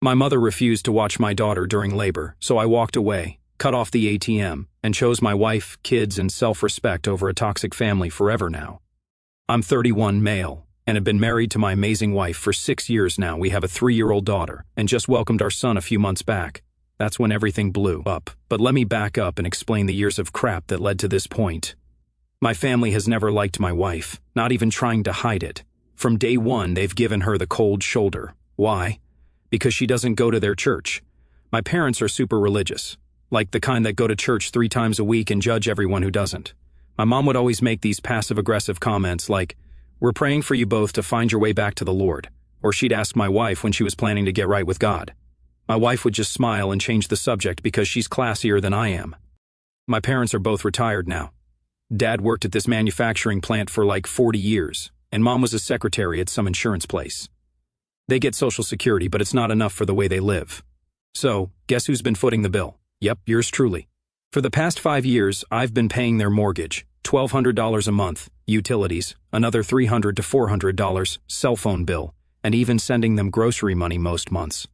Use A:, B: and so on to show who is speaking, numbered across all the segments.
A: My mother refused to watch my daughter during labor, so I walked away, cut off the ATM, and chose my wife, kids, and self-respect over a toxic family forever now. I'm 31, male, and have been married to my amazing wife for 6 years now. We have a 3-year-old daughter, and just welcomed our son a few months back. That's when everything blew up. But let me back up and explain the years of crap that led to this point. My family has never liked my wife, not even trying to hide it. From day one, they've given her the cold shoulder. Why? Because she doesn't go to their church. My parents are super religious, like the kind that go to church 3 times a week and judge everyone who doesn't. My mom would always make these passive-aggressive comments like, "We're praying for you both to find your way back to the Lord," or she'd ask my wife when she was planning to get right with God. My wife would just smile and change the subject because she's classier than I am. My parents are both retired now. Dad worked at this manufacturing plant for like 40 years, and Mom was a secretary at some insurance place. They get Social Security, but it's not enough for the way they live. So, guess who's been footing the bill? Yep, yours truly. For the past 5 years, I've been paying their mortgage, $1,200 a month, utilities, another $300 to $400, cell phone bill, and even sending them grocery money most months.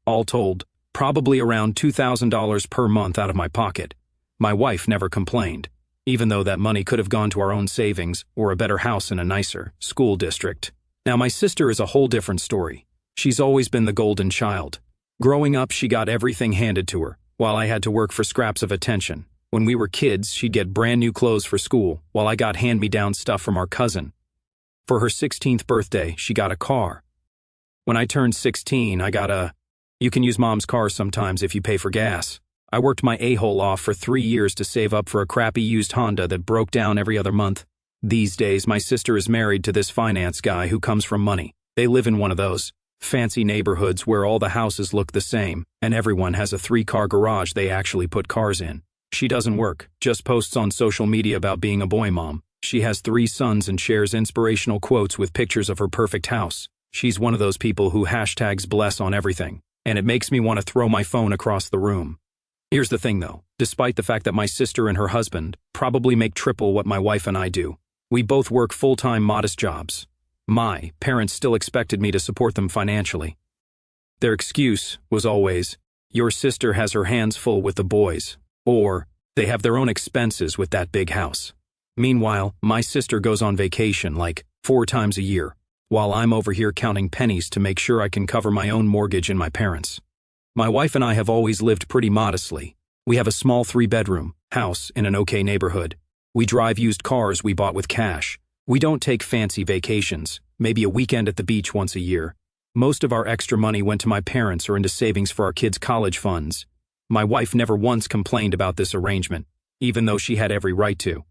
A: All told, probably around $2,000 per month out of my pocket. My wife never complained, even though that money could have gone to our own savings or a better house in a nicer school district. Now, my sister is a whole different story. She's always been the golden child. Growing up, she got everything handed to her, while I had to work for scraps of attention. When we were kids, she'd get brand new clothes for school, while I got hand-me-down stuff from our cousin. For her 16th birthday, she got a car. When I turned 16, I got a, "You can use Mom's car sometimes if you pay for gas." I worked my a-hole off for 3 years to save up for a crappy used Honda that broke down every other month. These days, my sister is married to this finance guy who comes from money. They live in one of those fancy neighborhoods where all the houses look the same, and everyone has a 3-car garage they actually put cars in. She doesn't work, just posts on social media about being a boy mom. She has 3 sons and shares inspirational quotes with pictures of her perfect house. She's one of those people who hashtags bless on everything, and it makes me want to throw my phone across the room. Here's the thing though, despite the fact that my sister and her husband probably make triple what my wife and I do, we both work full-time modest jobs. My parents still expected me to support them financially. Their excuse was always, "Your sister has her hands full with the boys," or "They have their own expenses with that big house." Meanwhile, my sister goes on vacation like 4 times a year, while I'm over here counting pennies to make sure I can cover my own mortgage and my parents'. My wife and I have always lived pretty modestly. We have a small 3-bedroom house in an okay neighborhood. We drive used cars we bought with cash. We don't take fancy vacations, maybe a weekend at the beach once a year. Most of our extra money went to my parents or into savings for our kids' college funds. My wife never once complained about this arrangement, even though she had every right to.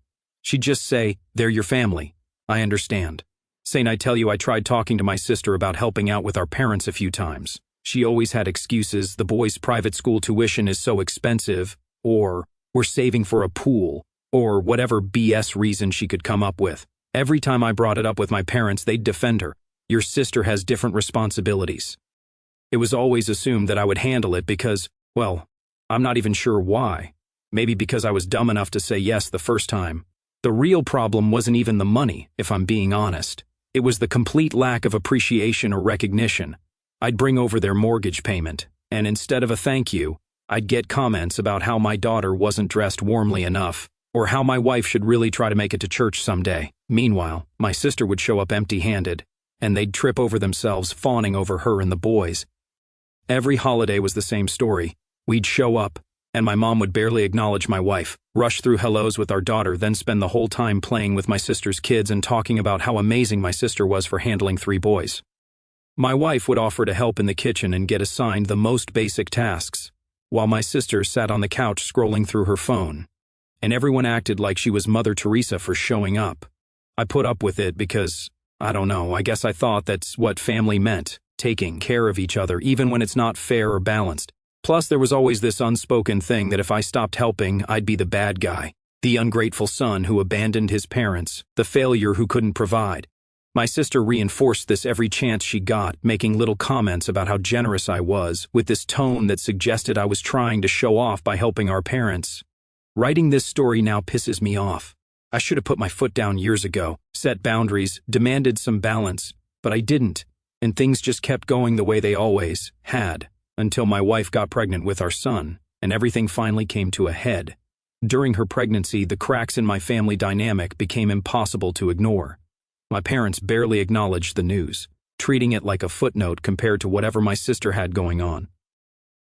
A: She'd just say, "They're your family. I understand." Saint, I tell you, I tried talking to my sister about helping out with our parents a few times. She always had excuses. The boys' private school tuition is so expensive, or we're saving for a pool, or whatever BS reason she could come up with. Every time I brought it up with my parents, they'd defend her. "Your sister has different responsibilities." It was always assumed that I would handle it because, well, I'm not even sure why. Maybe because I was dumb enough to say yes the first time. The real problem wasn't even the money, if I'm being honest. It was the complete lack of appreciation or recognition. I'd bring over their mortgage payment, and instead of a thank you, I'd get comments about how my daughter wasn't dressed warmly enough, or how my wife should really try to make it to church someday. Meanwhile, my sister would show up empty-handed, and they'd trip over themselves fawning over her and the boys. Every holiday was the same story. We'd show up, and my mom would barely acknowledge my wife, rush through hellos with our daughter, then spend the whole time playing with my sister's kids and talking about how amazing my sister was for handling 3 boys. My wife would offer to help in the kitchen and get assigned the most basic tasks, while my sister sat on the couch scrolling through her phone. And everyone acted like she was Mother Teresa for showing up. I put up with it because, I don't know, I guess I thought that's what family meant, taking care of each other even when it's not fair or balanced. Plus, there was always this unspoken thing that if I stopped helping, I'd be the bad guy, the ungrateful son who abandoned his parents, the failure who couldn't provide. My sister reinforced this every chance she got, making little comments about how generous I was, with this tone that suggested I was trying to show off by helping our parents. Writing this story now pisses me off. I should have put my foot down years ago, set boundaries, demanded some balance, but I didn't, and things just kept going the way they always had. until my wife got pregnant with our son, and everything finally came to a head. During her pregnancy, the cracks in my family dynamic became impossible to ignore. My parents barely acknowledged the news, treating it like a footnote compared to whatever my sister had going on.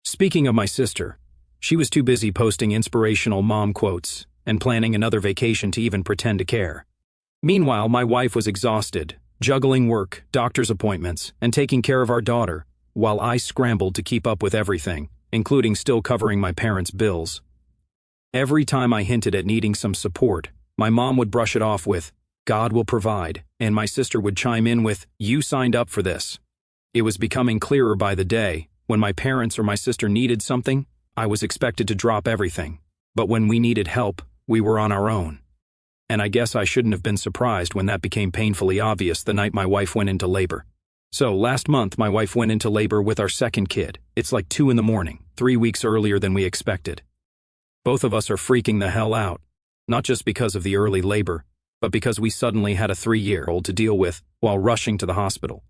A: Speaking of my sister, she was too busy posting inspirational mom quotes and planning another vacation to even pretend to care. Meanwhile, my wife was exhausted, juggling work, doctor's appointments, and taking care of our daughter, while I scrambled to keep up with everything, including still covering my parents' bills. Every time I hinted at needing some support, my mom would brush it off with, "God will provide," and my sister would chime in with, "You signed up for this." It was becoming clearer by the day. When my parents or my sister needed something, I was expected to drop everything. But when we needed help, we were on our own. And I guess I shouldn't have been surprised when that became painfully obvious the night my wife went into labor. So last month, my wife went into labor with our second kid. It's like 2 a.m, 3 weeks earlier than we expected. Both of us are freaking the hell out, not just because of the early labor, but because we suddenly had a 3-year-old to deal with while rushing to the hospital.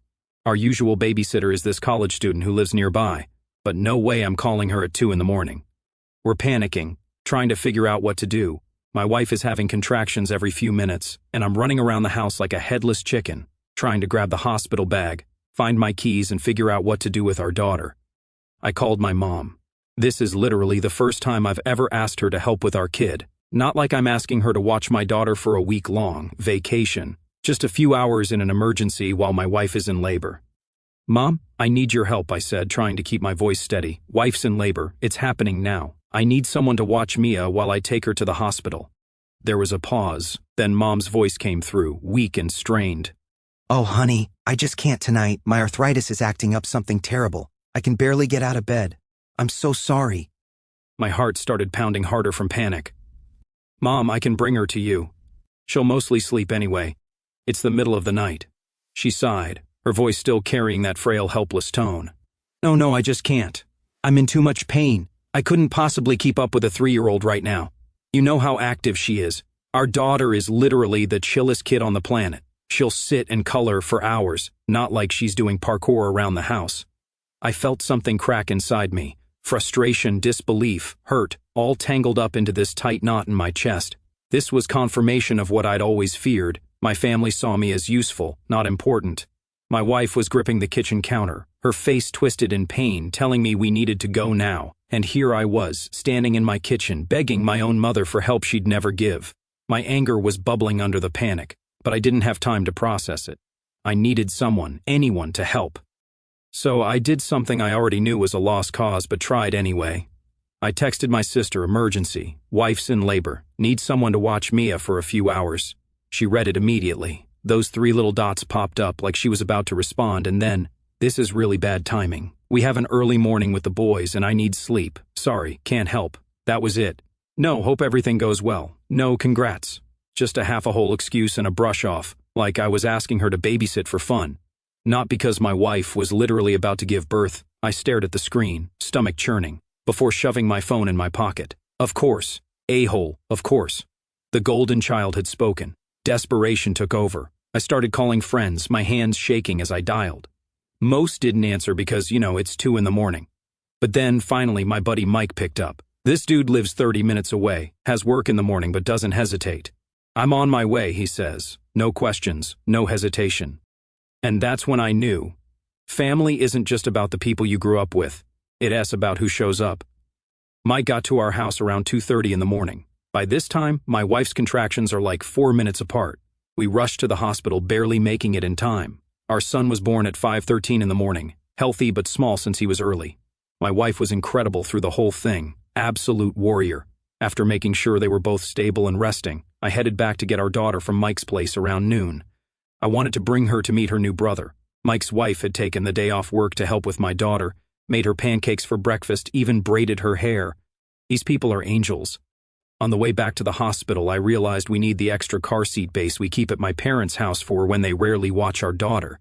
A: Our usual babysitter is this college student who lives nearby, but no way I'm calling her at 2 a.m. We're panicking, trying to figure out what to do. My wife is having contractions every few minutes, and I'm running around the house like a headless chicken, trying to grab the hospital bag, find my keys, and figure out what to do with our daughter. I called my mom. This is literally the first time I've ever asked her to help with our kid. Not like I'm asking her to watch my daughter for a week-long vacation, just a few hours in an emergency while my wife is in labor. "Mom, I need your help," I said, trying to keep my voice steady. "Wife's in labor. It's happening now. I need someone to watch Mia while I take her to the hospital." There was a pause, then Mom's voice came through, weak and strained.
B: "Oh, honey, I just can't tonight. My arthritis is acting up something terrible. I can barely get out of bed. I'm so sorry."
A: My heart started pounding harder from panic. "Mom, I can bring her to you. She'll mostly sleep anyway. It's the middle of the night." She sighed, her voice still carrying that frail, helpless tone. No, I just can't. I'm in too much pain. I couldn't possibly keep up with a 3-year-old right now. You know how active she is. Our daughter is literally the chillest kid on the planet. She'll sit and color for hours, not like she's doing parkour around the house." I felt something crack inside me. Frustration, disbelief, hurt, all tangled up into this tight knot in my chest. This was confirmation of what I'd always feared. My family saw me as useful, not important. My wife was gripping the kitchen counter, her face twisted in pain, telling me we needed to go now. And here I was, standing in my kitchen, begging my own mother for help she'd never give. My anger was bubbling under the panic, but I didn't have time to process it. I needed someone, anyone, to help. So I did something I already knew was a lost cause, but tried anyway. I texted my sister, "Emergency. Wife's in labor. Need someone to watch Mia for a few hours." She read it immediately. Those 3 little dots popped up like she was about to respond, and then, "This is really bad timing. We have an early morning with the boys and I need sleep. Sorry, can't help." That was it. No, hope everything goes well. No, congrats. Just a whole excuse and a brush off, like I was asking her to babysit for fun. Not because my wife was literally about to give birth. I stared at the screen, stomach churning, before shoving my phone in my pocket. Of course. A-hole, of course. The golden child had spoken. Desperation took over. I started calling friends, my hands shaking as I dialed. Most didn't answer because, it's 2 a.m. But then, finally, my buddy Mike picked up. This dude lives 30 minutes away, has work in the morning but doesn't hesitate. "I'm on my way," he says. No questions, no hesitation. And that's when I knew. Family isn't just about the people you grew up with. It's about who shows up. Mike got to our house around 2:30 in the morning. By this time, my wife's contractions are like 4 minutes apart. We rushed to the hospital, barely making it in time. Our son was born at 5:13 in the morning, healthy but small since he was early. My wife was incredible through the whole thing, absolute warrior. After making sure they were both stable and resting, I headed back to get our daughter from Mike's place around noon. I wanted to bring her to meet her new brother. Mike's wife had taken the day off work to help with my daughter, made her pancakes for breakfast, even braided her hair. These people are angels. On the way back to the hospital, I realized we need the extra car seat base we keep at my parents' house for when they rarely watch our daughter.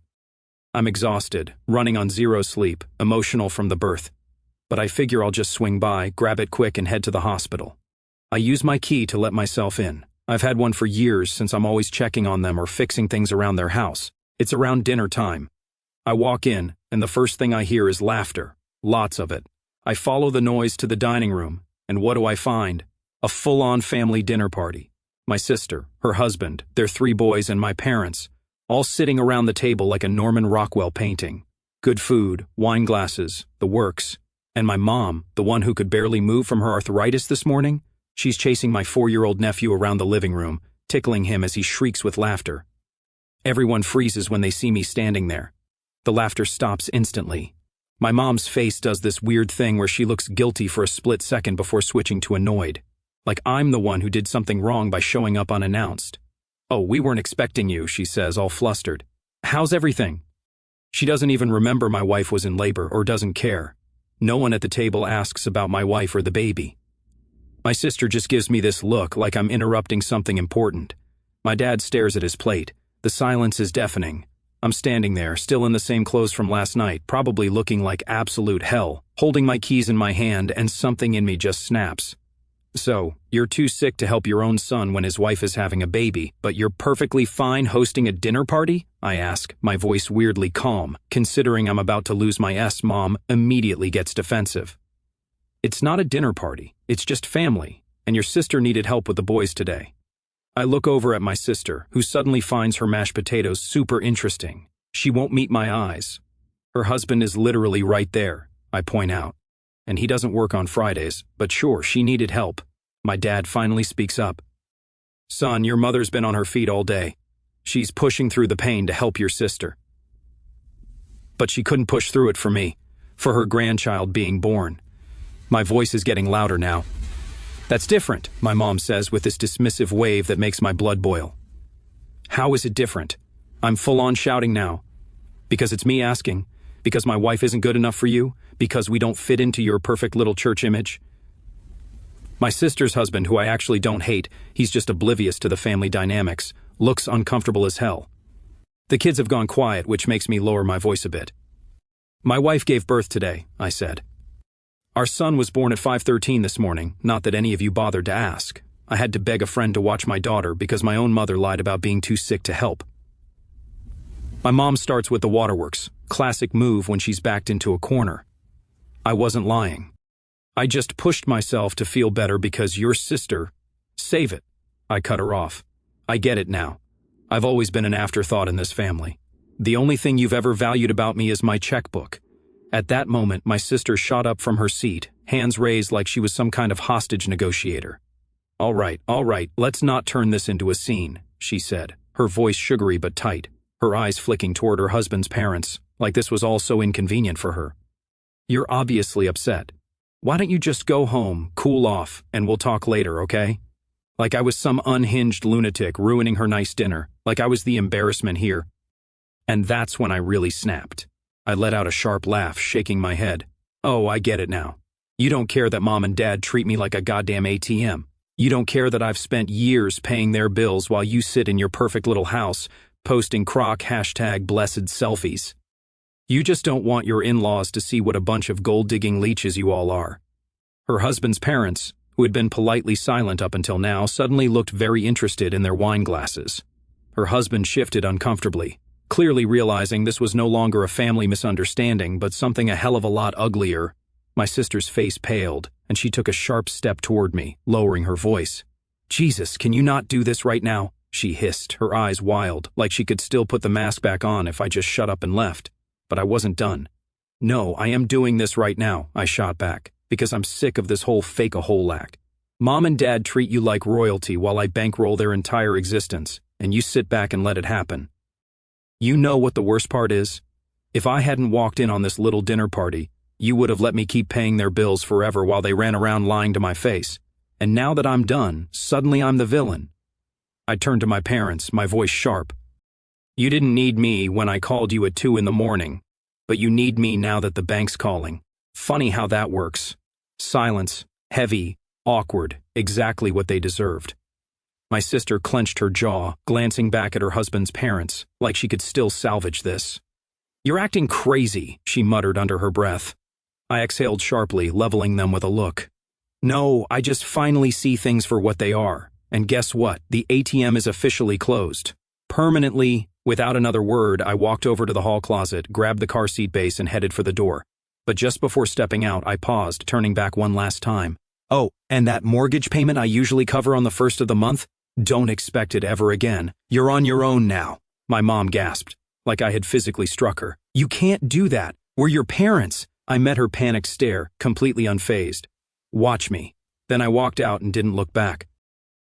A: I'm exhausted, running on zero sleep, emotional from the birth. But I figure I'll just swing by, grab it quick, and head to the hospital. I use my key to let myself in. I've had one for years since I'm always checking on them or fixing things around their house. It's around dinner time. I walk in, and the first thing I hear is laughter. Lots of it. I follow the noise to the dining room, and what do I find? A full-on family dinner party. My sister, her husband, their 3 boys, and my parents, all sitting around the table like a Norman Rockwell painting. Good food, wine glasses, the works. And my mom, the one who could barely move from her arthritis this morning, she's chasing my 4-year-old nephew around the living room, tickling him as he shrieks with laughter. Everyone freezes when they see me standing there. The laughter stops instantly. My mom's face does this weird thing where she looks guilty for a split second before switching to annoyed. Like I'm the one who did something wrong by showing up unannounced. "Oh, we weren't expecting you," she says, all flustered. "How's everything?" She doesn't even remember my wife was in labor or doesn't care. No one at the table asks about my wife or the baby. My sister just gives me this look like I'm interrupting something important. My dad stares at his plate. The silence is deafening. I'm standing there, still in the same clothes from last night, probably looking like absolute hell, holding my keys in my hand, and something in me just snaps. "So, you're too sick to help your own son when his wife is having a baby, but you're perfectly fine hosting a dinner party?" I ask, my voice weirdly calm, considering I'm about to lose my mom immediately gets defensive. "It's not a dinner party, it's just family, and your sister needed help with the boys today." I look over at my sister, who suddenly finds her mashed potatoes super interesting. She won't meet my eyes. Her husband is literally right there, I point out. And he doesn't work on Fridays, but sure, she needed help. My dad finally speaks up. "Son, your mother's been on her feet all day. She's pushing through the pain to help your sister. But she couldn't push through it for me, for her grandchild being born." My voice is getting louder now. "That's different," my mom says with this dismissive wave that makes my blood boil. "How is it different?" I'm full-on shouting now. "Because it's me asking. Because my wife isn't good enough for you? Because we don't fit into your perfect little church image?" My sister's husband, who I actually don't hate, he's just oblivious to the family dynamics, looks uncomfortable as hell. The kids have gone quiet, which makes me lower my voice a bit. "My wife gave birth today," I said. "Our son was born at 5:13 this morning, not that any of you bothered to ask. I had to beg a friend to watch my daughter because my own mother lied about being too sick to help." My mom starts with the waterworks, classic move when she's backed into a corner. I wasn't lying. I just pushed myself to feel better because your sister... Save it. I cut her off. "I get it now. I've always been an afterthought in this family. The only thing you've ever valued about me is my checkbook." At that moment, my sister shot up from her seat, hands raised like she was some kind of hostage negotiator. All right, let's not turn this into a scene," she said, her voice sugary but tight, her eyes flicking toward her husband's parents, like this was all so inconvenient for her. "You're obviously upset. Why don't you just go home, cool off, and we'll talk later, okay? Like I was some unhinged lunatic ruining her nice dinner, like I was the embarrassment here." And that's when I really snapped. I let out a sharp laugh, shaking my head. "Oh, I get it now. You don't care that mom and dad treat me like a goddamn ATM. You don't care that I've spent years paying their bills while you sit in your perfect little house, posting crock #blessed selfies. You just don't want your in-laws to see what a bunch of gold-digging leeches you all are." Her husband's parents, who had been politely silent up until now, suddenly looked very interested in their wine glasses. Her husband shifted uncomfortably, clearly realizing this was no longer a family misunderstanding, but something a hell of a lot uglier. My sister's face paled, and she took a sharp step toward me, lowering her voice. "Jesus, can you not do this right now?" she hissed, her eyes wild, like she could still put the mask back on if I just shut up and left. But I wasn't done. "No, I am doing this right now," I shot back, "because I'm sick of this whole fake-a-hole act. Mom and dad treat you like royalty while I bankroll their entire existence, and you sit back and let it happen. You know what the worst part is? If I hadn't walked in on this little dinner party, you would have let me keep paying their bills forever while they ran around lying to my face. And now that I'm done, suddenly I'm the villain." I turned to my parents, my voice sharp. "You didn't need me when I called you at 2 in the morning, but you need me now that the bank's calling. Funny how that works." Silence, heavy, awkward, exactly what they deserved. My sister clenched her jaw, glancing back at her husband's parents, like she could still salvage this. "You're acting crazy," she muttered under her breath. I exhaled sharply, leveling them with a look. "No, I just finally see things for what they are. And guess what? The ATM is officially closed. Permanently." Without another word, I walked over to the hall closet, grabbed the car seat base, and headed for the door. But just before stepping out, I paused, turning back one last time.
B: Oh, and that mortgage payment I usually cover on the first of the month?
A: Don't expect it ever again. You're on your own now. My mom gasped, like I had physically struck her. You can't do that. We're your parents. I met her panicked stare, completely unfazed. Watch me. Then I walked out and didn't look back.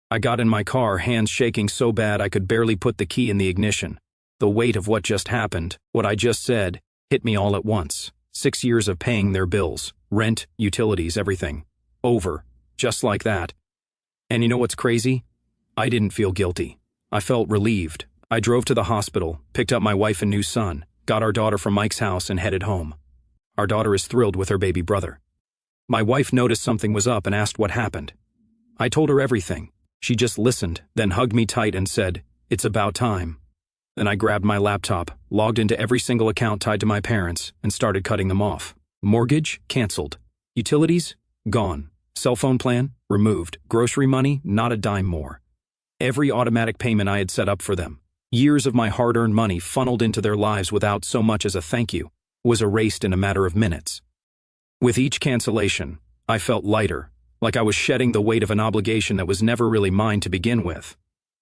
A: I got in my car, hands shaking so bad I could barely put the key in the ignition. The weight of what just happened, what I just said, hit me all at once. 6 years of paying their bills, rent, utilities, everything. Over. Just like that. And you know what's crazy? I didn't feel guilty. I felt relieved. I drove to the hospital, picked up my wife and new son, got our daughter from Mike's house and headed home. Our daughter is thrilled with her baby brother. My wife noticed something was up and asked what happened. I told her everything. She just listened, then hugged me tight and said, "It's about time." Then I grabbed my laptop, logged into every single account tied to my parents, and started cutting them off. Mortgage? Canceled. Utilities? Gone. Cell phone plan? Removed. Grocery money? Not a dime more. Every automatic payment I had set up for them, years of my hard-earned money funneled into their lives without so much as a thank you, was erased in a matter of minutes. With each cancellation, I felt lighter, like I was shedding the weight of an obligation that was never really mine to begin with.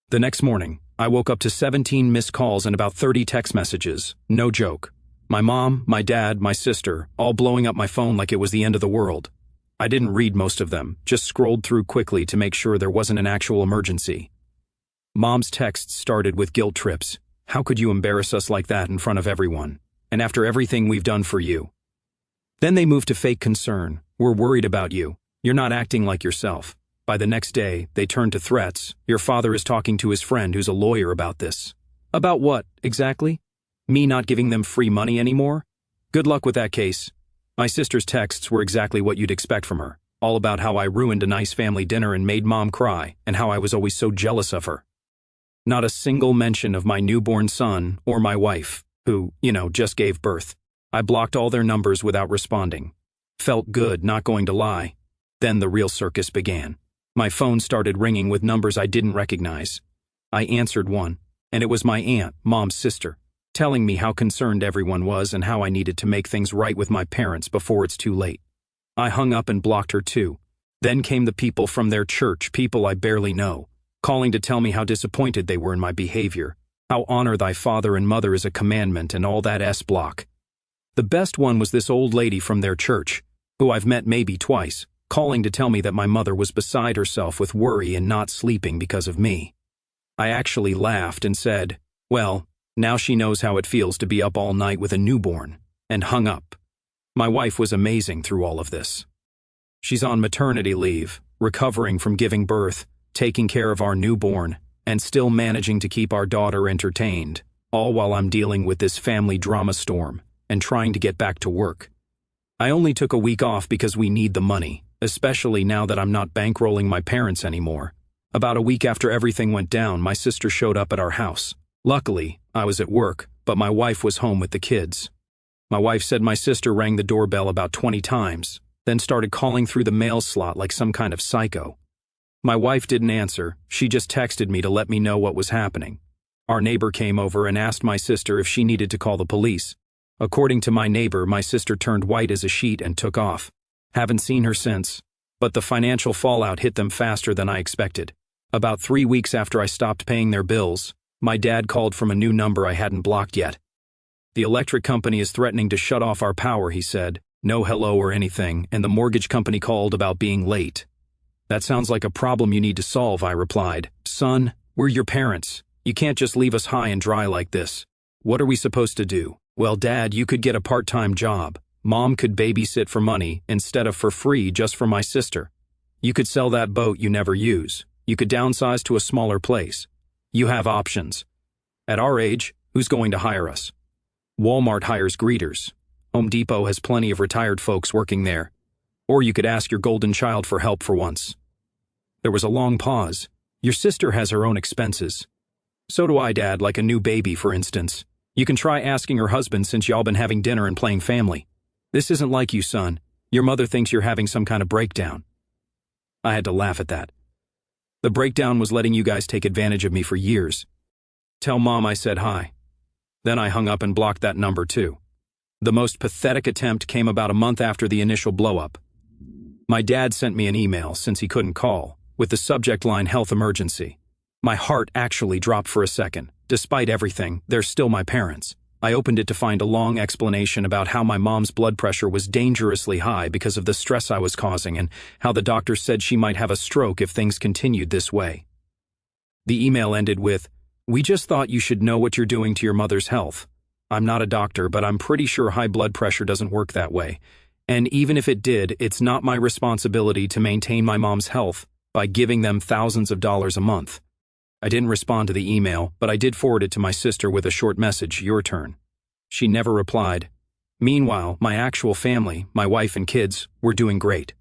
A: The next morning, I woke up to 17 missed calls and about 30 text messages. No joke. My mom, my dad, my sister, all blowing up my phone like it was the end of the world. I didn't read most of them, just scrolled through quickly to make sure there wasn't an actual emergency. Mom's texts started with guilt trips. How could you embarrass us like that in front of everyone? And after everything we've done for you. Then they moved to fake concern. We're worried about you. You're not acting like yourself. By the next day, they turned to threats. Your father is talking to his friend who's a lawyer about this. About what, exactly? Me not giving them free money anymore? Good luck with that case. My sister's texts were exactly what you'd expect from her. All about how I ruined a nice family dinner and made mom cry, and how I was always so jealous of her. Not a single mention of my newborn son or my wife, who, just gave birth. I blocked all their numbers without responding. Felt good, not going to lie. Then the real circus began. My phone started ringing with numbers I didn't recognize. I answered one, and it was my aunt, mom's sister, telling me how concerned everyone was and how I needed to make things right with my parents before it's too late. I hung up and blocked her too. Then came the people from their church, people I barely know, calling to tell me how disappointed they were in my behavior, how honor thy father and mother is a commandment and all that S-block. The best one was this old lady from their church, who I've met maybe twice, calling to tell me that my mother was beside herself with worry and not sleeping because of me. I actually laughed and said, well, now she knows how it feels to be up all night with a newborn, and hung up. My wife was amazing through all of this. She's on maternity leave, recovering from giving birth, taking care of our newborn, and still managing to keep our daughter entertained, all while I'm dealing with this family drama storm and trying to get back to work. I only took a week off because we need the money, especially now that I'm not bankrolling my parents anymore. About a week after everything went down, my sister showed up at our house. Luckily, I was at work, but my wife was home with the kids. My wife said my sister rang the doorbell about 20 times, then started calling through the mail slot like some kind of psycho. My wife didn't answer, she just texted me to let me know what was happening. Our neighbor came over and asked my sister if she needed to call the police. According to my neighbor, my sister turned white as a sheet and took off. Haven't seen her since, but the financial fallout hit them faster than I expected. About 3 weeks after I stopped paying their bills, my dad called from a new number I hadn't blocked yet. The electric company is threatening to shut off our power, he said. No hello or anything, and the mortgage company called about being late. That sounds like a problem you need to solve, I replied. Son, we're your parents. You can't just leave us high and dry like this. What are we supposed to do? Well, Dad, you could get a part-time job. Mom could babysit for money instead of for free just for my sister. You could sell that boat you never use. You could downsize to a smaller place. You have options. At our age, who's going to hire us? Walmart hires greeters. Home Depot has plenty of retired folks working there. Or you could ask your golden child for help for once. There was a long pause. Your sister has her own expenses. So do I, Dad, like a new baby, for instance. You can try asking her husband since y'all been having dinner and playing family. This isn't like you, son. Your mother thinks you're having some kind of breakdown. I had to laugh at that. The breakdown was letting you guys take advantage of me for years. Tell Mom I said hi. Then I hung up and blocked that number too. The most pathetic attempt came about a month after the initial blow-up. My dad sent me an email, since he couldn't call, with the subject line "Health Emergency." My heart actually dropped for a second. Despite everything, they're still my parents. I opened it to find a long explanation about how my mom's blood pressure was dangerously high because of the stress I was causing and how the doctor said she might have a stroke if things continued this way. The email ended with, "We just thought you should know what you're doing to your mother's health. I'm not a doctor, but I'm pretty sure high blood pressure doesn't work that way. And even if it did, it's not my responsibility to maintain my mom's health by giving them thousands of dollars a month." I didn't respond to the email, but I did forward it to my sister with a short message, "Your turn." She never replied. Meanwhile, my actual family, my wife and kids, were doing great.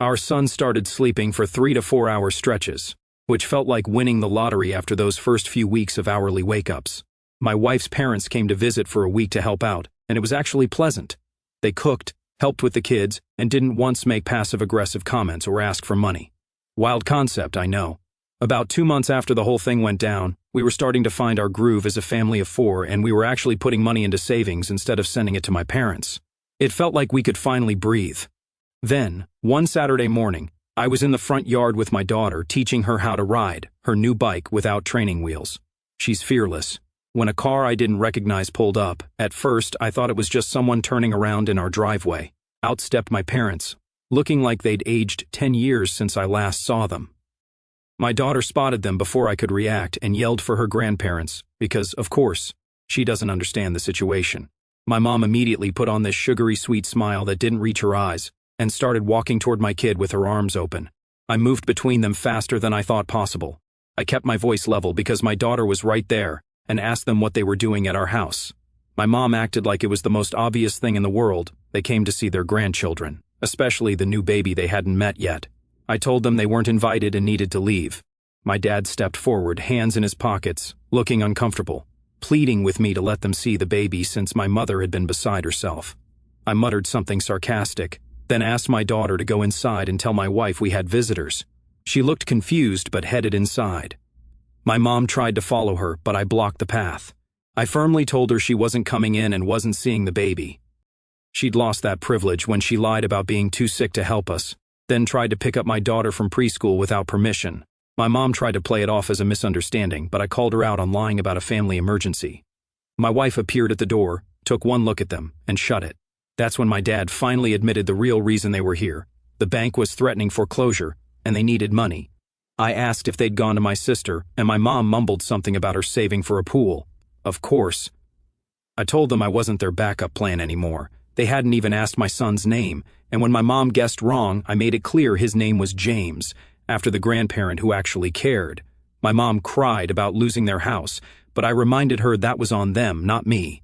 A: Our son started sleeping for 3 to 4 hour stretches, which felt like winning the lottery after those first few weeks of hourly wake-ups. My wife's parents came to visit for a week to help out, and it was actually pleasant. They cooked, helped with the kids, and didn't once make passive-aggressive comments or ask for money. Wild concept, I know. About 2 months after the whole thing went down, we were starting to find our groove as a family of 4, and we were actually putting money into savings instead of sending it to my parents. It felt like we could finally breathe. Then, one Saturday morning, I was in the front yard with my daughter, teaching her how to ride her new bike without training wheels. She's fearless. When a car I didn't recognize pulled up, at first I thought it was just someone turning around in our driveway. Out stepped my parents, looking like they'd aged 10 years since I last saw them. My daughter spotted them before I could react and yelled for her grandparents because, of course, she doesn't understand the situation. My mom immediately put on this sugary sweet smile that didn't reach her eyes and started walking toward my kid with her arms open. I moved between them faster than I thought possible. I kept my voice level because my daughter was right there and asked them what they were doing at our house. My mom acted like it was the most obvious thing in the world. They came to see their grandchildren, especially the new baby they hadn't met yet. I told them they weren't invited and needed to leave. My dad stepped forward, hands in his pockets, looking uncomfortable, pleading with me to let them see the baby since my mother had been beside herself. I muttered something sarcastic, then asked my daughter to go inside and tell my wife we had visitors. She looked confused but headed inside. My mom tried to follow her, but I blocked the path. I firmly told her she wasn't coming in and wasn't seeing the baby. She'd lost that privilege when she lied about being too sick to help us, then tried to pick up my daughter from preschool without permission. My mom tried to play it off as a misunderstanding, but I called her out on lying about a family emergency. My wife appeared at the door, took one look at them, and shut it. That's when my dad finally admitted the real reason they were here. The bank was threatening foreclosure, and they needed money. I asked if they'd gone to my sister, and my mom mumbled something about her saving for a pool. Of course. I told them I wasn't their backup plan anymore. They hadn't even asked my son's name, and when my mom guessed wrong, I made it clear his name was James, after the grandparent who actually cared. My mom cried about losing their house, but I reminded her that was on them, not me.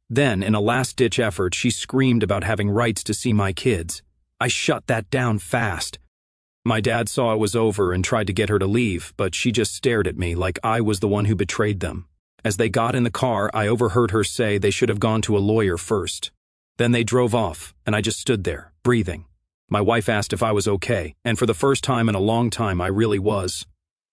A: Then, in a last-ditch effort, she screamed about having rights to see my kids. I shut that down fast. My dad saw it was over and tried to get her to leave, but she just stared at me like I was the one who betrayed them. As they got in the car, I overheard her say they should have gone to a lawyer first. Then they drove off, and I just stood there, breathing. My wife asked if I was okay, and for the first time in a long time, I really was.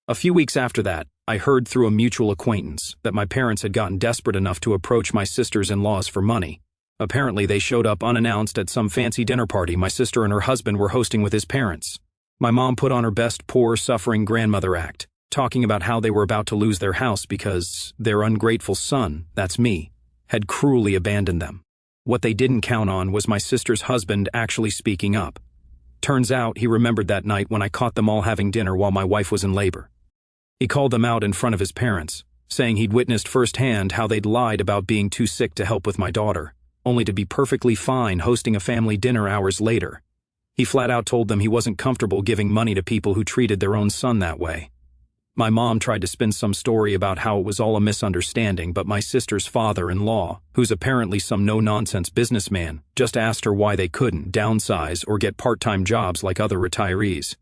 A: A few weeks after that, I heard through a mutual acquaintance that my parents had gotten desperate enough to approach my sisters-in-laws for money. Apparently, they showed up unannounced at some fancy dinner party my sister and her husband were hosting with his parents. My mom put on her best poor, suffering grandmother act, talking about how they were about to lose their house because their ungrateful son, that's me, had cruelly abandoned them. What they didn't count on was my sister's husband actually speaking up. Turns out he remembered that night when I caught them all having dinner while my wife was in labor. He called them out in front of his parents, saying he'd witnessed firsthand how they'd lied about being too sick to help with my daughter, only to be perfectly fine hosting a family dinner hours later. He flat out told them he wasn't comfortable giving money to people who treated their own son that way. My mom tried to spin some story about how it was all a misunderstanding, but my sister's father-in-law, who's apparently some no-nonsense businessman, just asked her why they couldn't downsize or get part-time jobs like other retirees.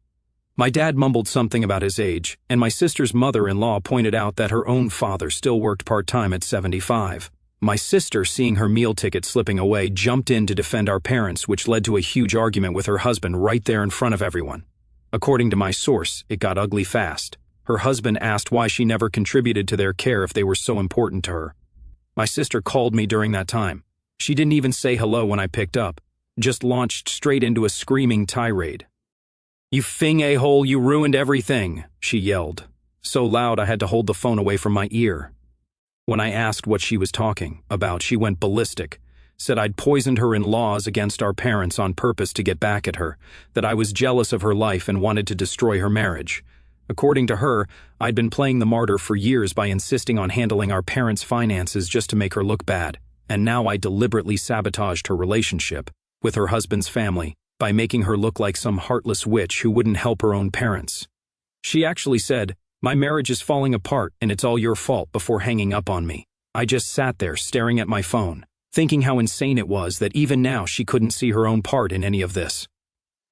A: My dad mumbled something about his age, and my sister's mother-in-law pointed out that her own father still worked part-time at 75. My sister, seeing her meal ticket slipping away, jumped in to defend our parents, which led to a huge argument with her husband right there in front of everyone. According to my source, it got ugly fast. Her husband asked why she never contributed to their care if they were so important to her. My sister called me during that time. She didn't even say hello when I picked up, just launched straight into a screaming tirade. "You fing a-hole, you ruined everything," she yelled, so loud I had to hold the phone away from my ear. When I asked what she was talking about, she went ballistic, said I'd poisoned her in-laws against our parents on purpose to get back at her, that I was jealous of her life and wanted to destroy her marriage. According to her, I'd been playing the martyr for years by insisting on handling our parents' finances just to make her look bad, and now I deliberately sabotaged her relationship with her husband's family by making her look like some heartless witch who wouldn't help her own parents. She actually said, "My marriage is falling apart and it's all your fault," before hanging up on me. I just sat there staring at my phone, thinking how insane it was that even now she couldn't see her own part in any of this.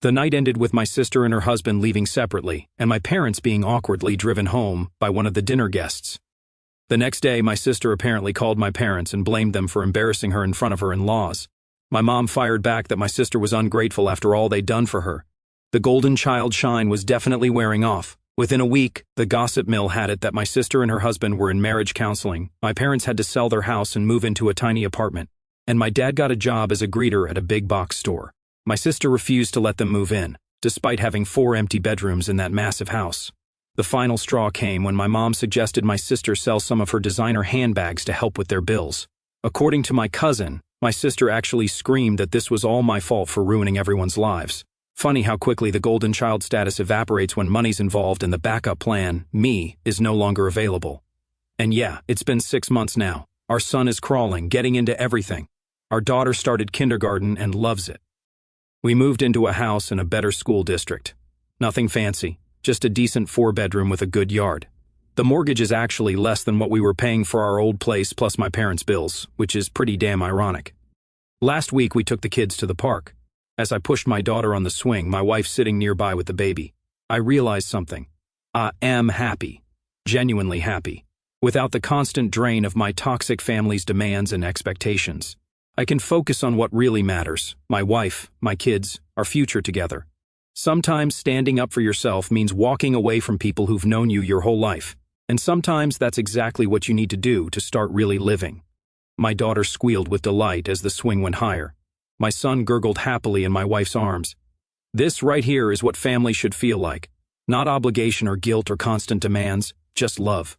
A: The night ended with my sister and her husband leaving separately, and my parents being awkwardly driven home by one of the dinner guests. The next day, my sister apparently called my parents and blamed them for embarrassing her in front of her in-laws. My mom fired back that my sister was ungrateful after all they'd done for her. The golden child shine was definitely wearing off. Within a week, the gossip mill had it that my sister and her husband were in marriage counseling, my parents had to sell their house and move into a tiny apartment, and my dad got a job as a greeter at a big box store. My sister refused to let them move in, despite having 4 empty bedrooms in that massive house. The final straw came when my mom suggested my sister sell some of her designer handbags to help with their bills. According to my cousin, my sister actually screamed that this was all my fault for ruining everyone's lives. Funny how quickly the golden child status evaporates when money's involved and the backup plan, me, is no longer available. And yeah, it's been 6 months now. Our son is crawling, getting into everything. Our daughter started kindergarten and loves it. We moved into a house in a better school district. Nothing fancy, just a decent 4-bedroom with a good yard. The mortgage is actually less than what we were paying for our old place plus my parents' bills, which is pretty damn ironic. Last week we took the kids to the park. As I pushed my daughter on the swing, my wife sitting nearby with the baby, I realized something. I am happy. Genuinely happy. Without the constant drain of my toxic family's demands and expectations. I can focus on what really matters, my wife, my kids, our future together. Sometimes standing up for yourself means walking away from people who've known you your whole life, and sometimes that's exactly what you need to do to start really living. My daughter squealed with delight as the swing went higher. My son gurgled happily in my wife's arms. This right here is what family should feel like. Not obligation or guilt or constant demands, just love.